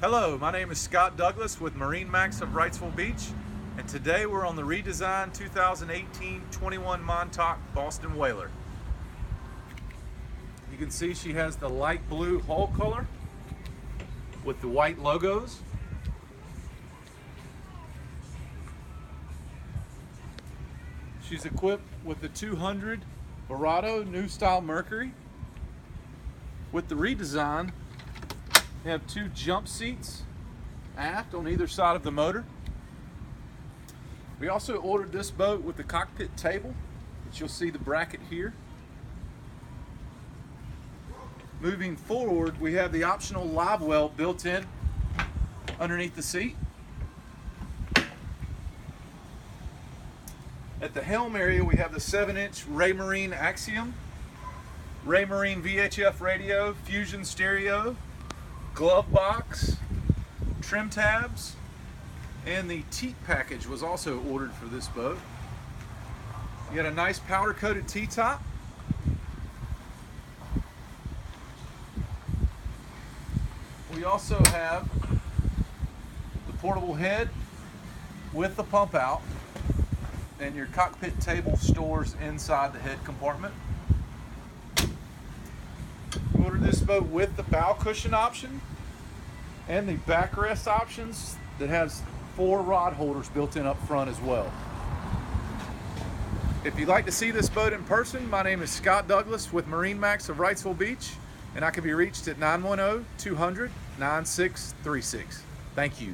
Hello, my name is Scott Douglas with MarineMax of Wrightsville Beach, and today we're on the redesigned 2018-21 Montauk Boston Whaler. You can see she has the light blue hull color with the white logos. She's equipped with the 200 Verado new style Mercury. With the redesign, we have two jump seats aft on either side of the motor. We also ordered this boat with the cockpit table, which you'll see the bracket here. Moving forward, we have the optional live well built in underneath the seat. At the helm area, we have the 7-inch Raymarine Axiom, Raymarine VHF radio, Fusion stereo, glove box, trim tabs, and the teat package was also ordered for this boat. You got a nice powder coated T-top. We also have the portable head with the pump out, and your cockpit table stores inside the head compartment. We ordered this boat with the bow cushion option and the backrest options that has 4 rod holders built in up front as well. If you'd like to see this boat in person, my name is Scott Douglas with MarineMax of Wrightsville Beach, and I can be reached at 910-200-9636. Thank you.